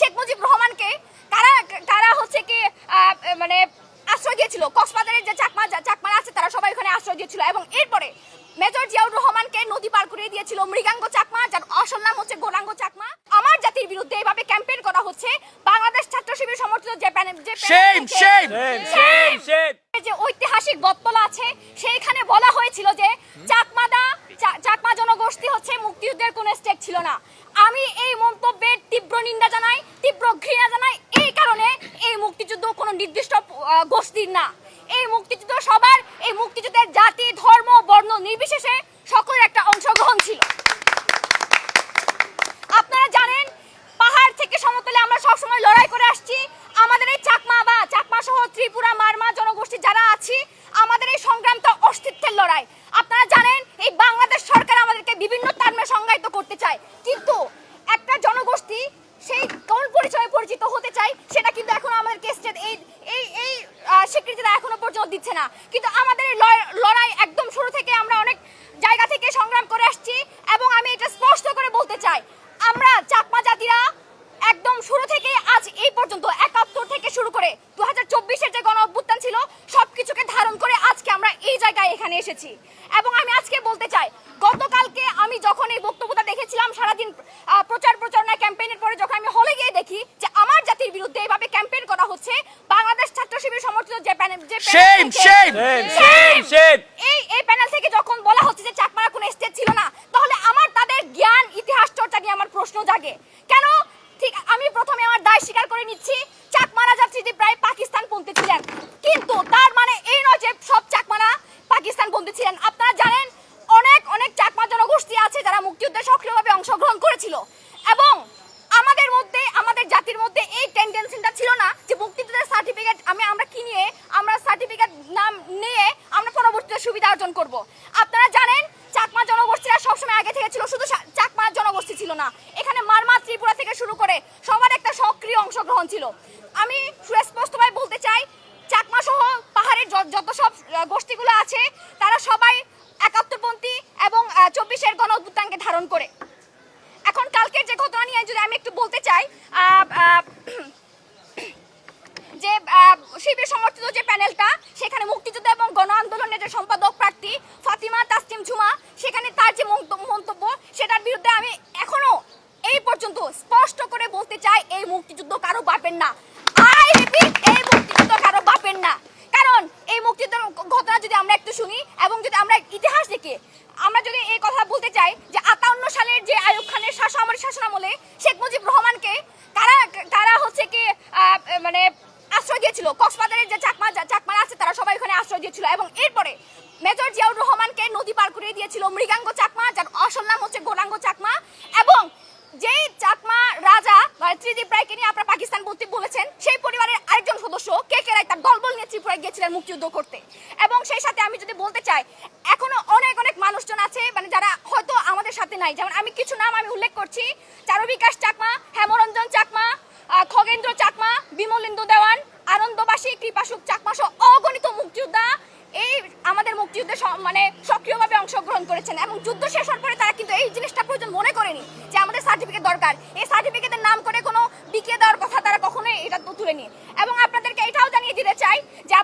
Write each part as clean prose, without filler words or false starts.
শেখ মুজিবুর রহমানকে কারা কারা হচ্ছে কি মানে আশ্রয় দিয়েছিল। কক্সবাজারের যে চাকমারা আছে তারা সবাই ওখানে আশ্রয় দিয়েছিল এবং এরপরে মেজর জিয়াউর রহমানকে নদী পার করিয়ে দিয়েছিল মৃগাঙ্গ চাকমা, যার আসল নাম হচ্ছে গৌরাঙ্গ চাকমা। আমার জাতির বিরুদ্ধে এইভাবে ক্যাম্পেইন করা হচ্ছে। বাংলাদেশ ছাত্র শিবির সমর্থিত যে ঐতিহাসিক বটতলা আছে সেইখানে বলা হয়েছিল যে চাকমা জনগোষ্ঠী হচ্ছে মুক্তিযুদ্ধের কোনো স্টেক ছিল না। আমি এই মন্তব্যের তীব্র নিন্দা জানাই, তীব্র ঘৃণা জানাই। এই কারণে এই মুক্তিযুদ্ধ কোনো নির্দিষ্ট গোষ্ঠীর না, এই মুক্তিযুদ্ধ সবার, এই মুক্তিযুদ্ধের জাতি ধর্ম বর্ণ নির্বিশেষে সকলের একটা অংশগ্রহণ ছিল। আপনারা জানেন পাহাড় থেকে সমতলে আমরা সবসময় লড়াই করে আসছি। আমাদের এই চাকমা সহ ত্রিপুরা মারমা জনগোষ্ঠী যারা আছি, আমাদের এই সংগ্রামটা অস্তিত্বের লড়াই। আপনারা জানেন এই বাংলাদেশ সরকার আমাদেরকে বিভিন্ন টার্মে সংজ্ঞায়িত করতে চায়, কিন্তু একটা জনগোষ্ঠী সেই কোন পরিচয়ে পরিচিত হতে চায় সেটা কিন্তু এখন আমাদেরকে এই স্বীকৃতিটা এখনো পর্যন্ত দিচ্ছে না। কিন্তু আমাদের এই লড়াই একদম শুরু থেকে আমরা অনেক জায়গা থেকে সংগ্রাম করে আসছি এবং আমি এটা স্পষ্ট করে বলতে চাই, আমরা চাকমা জাতিরা একদম শুরু থেকে আজ এই পর্যন্ত ৭১ থেকে শুরু করে ২০২৪-এর যে গণ অভ্যুত্থান ছিল সবকিছুকে ধারণ করে আজকে আমরা এই জায়গায় এখানে এসেছি। এবং আমি আজকে বলতে চাই, গতকালকে আমি যখন এই বক্তব্যটা দেখেছিলাম সারাদিন প্রচারণা ক্যাম্পেইনের পরে, যখন আমি হলে গিয়ে দেখি যে আমার জাতির বিরুদ্ধে এইভাবে ক্যাম্পেইন করা হচ্ছে, বাংলাদেশ ছাত্র শিবির সমর্থিত যে এই প্যানেল থেকে যখন বলা হচ্ছে যে চাকমারা কোনো স্টেট ছিল না, তাহলে আমার তাদের জ্ঞান ইতিহাস চর্চা নিয়ে আমার প্রশ্ন জাগে কেন? ঠিক, আমি প্রথমে আমার দায় স্বীকার করে নিচ্ছি, চাকমারা যাত্রীটি প্রায় পাকিস্তানপন্থী ছিলেন, কিন্তু তার মানে এই নয় যে সব চাকমারা পাকিস্তানপন্থী ছিলেন। আপনারা জানেন অনেক চাকমা জনগোষ্ঠী আছে যারা মুক্তিযুদ্ধে সক্রিয়ভাবে অংশগ্রহণ করেছিল এবং আমাদের মধ্যে, আমাদের জাতির মধ্যে এই টেন্ডেন্সিটা ছিল না যে মুক্তিযুদ্ধের সার্টিফিকেট আমরা সার্টিফিকেট নাম নিয়ে আমরা পরবর্তীতে সুবিধা অর্জন করব। আপনারা জানেন চাকমা জনগোষ্ঠীরা সবসময় আগে থেকে ছিল, শুধু চাকমা জনগোষ্ঠী ছিল না, এখানে মারমা ত্রিপুরা থেকে শুরু করে সবার একটা সক্রিয় অংশগ্রহণ ছিল। আমি সুস্পষ্টভাবে বলতে চাই, চাকমা সহ পাহাড়ের যত সব গোষ্ঠীগুলো আছে তারা সবাই ৭১পন্থী এবং ২৪-এর গণ অভ্যুত্থানকে ধারণ করে। এখন কালকের যে ঘটনা নিয়ে যদি আমি একটু বলতে চাই, যে শিবির সমর্থিত যে প্যানেলটা, সেখানে মুক্তিযুদ্ধ এবং গণ আন্দোলনের যে সম্পাদক প্রার্থী ফাতিমা তাসনিম ঝুমা, সেখানে তার যে মন্তব্য সেটার বিরুদ্ধে আমি এখনো এই পর্যন্ত স্পষ্ট করে বলতে চাই, এই মুক্তিযুদ্ধ কারো বাপের না। আই রিপিট, এই মুক্তিযুদ্ধ কারো বাপের না। কারণ এই মুক্তিযুদ্ধের ঘটনা যদি আমরা একটু শুনি এবং যদি আমরা ইতিহাস দেখি, আমরা যদি এই কথা বলতে চাই যে ৫৮ সালের যে আইয়ুব খানের শাসনামলে শেখ মুজিবুর রহমানকে কারা হচ্ছে কি মানে আশ্রয় দিয়েছিল। কক্সবাজারের যে চাকমারা আছে তারা সবাই ওখানে আশ্রয় দিয়েছিল এবং এরপরে মেজর জিয়াউর রহমানকে নদী পার করিয়ে দিয়েছিল মৃগাঙ্গ চাকমা, যার আসল নাম হচ্ছে গৌরাঙ্গ চাকমা। এবং যেই চাকমা রাজা ত্রিদিব রায়কে নিয়ে আপনারা পাকিস্তান বলেছেন, সেই পরিবারের আরেকজন সদস্য কে রায় তার দলবল নিয়ে ত্রিপুরায় গিয়েছিলেন মুক্তিযুদ্ধ করতে। এবং সেই সাথে আমি যদি বলতে চাই, এখনো অনেক মানুষজন আছে মানে যারা হয়তো আমাদের সাথে নাই, যেমন আমি কিছু নাম আমি উল্লেখ করছি: চারুবিকাশ চাকমা, হেমরঞ্জন চাকমা, খগেন্দ্র চাকমা, বিমলেন্দু দেওয়ান, আনন্দবাসী, কৃপাসুখ চাকমা সহ অগণিত মুক্তিযোদ্ধা এই আমাদের মুক্তিযুদ্ধে মানে সক্রিয়ভাবে অংশগ্রহণ করেছেন এবং যুদ্ধ শেষ হওয়ার পরে তারা কিন্তু এই জিনিসটা প্রয়োজন মনে করেনি যে আমাদের সার্টিফিকেট দরকার। এই সার্টিফিকেটের নাম করে কোনো বিকিয়ে দেওয়ার কথা তারা কখনোই এটা তুলেনি। এবং আপনাদেরকে এটাও জানিয়ে দিতে চাই যে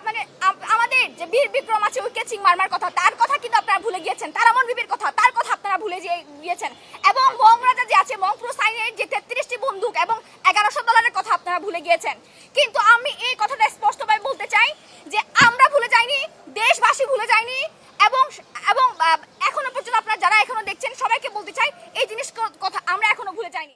আমাদের যে বীর বিক্রম আছে উইকে সিং মারমার কথা, তার কথা কিন্তু আপনারা ভুলে গিয়েছেন। তারামন বিবির কথা, তার কথা আপনারা ভুলে গিয়েছেন। এবং মং রাজা যে আছে, মংপুর সাইনের যে ৩৩টি বন্দুক এবং ১১০০ কথা আপনারা ভুলে গিয়েছেন। কিন্তু আমি এই কথাটা স্পষ্টভাবে বলতে চাই যে আমরা ভুলে যাইনি, দেশবাসী ভুলে যায়নি এবং এখনো পর্যন্ত আপনারা যারা এখনো দেখছেন সবাইকে বলতে চাই এই জিনিস কথা আমরা এখনো ভুলে যাইনি।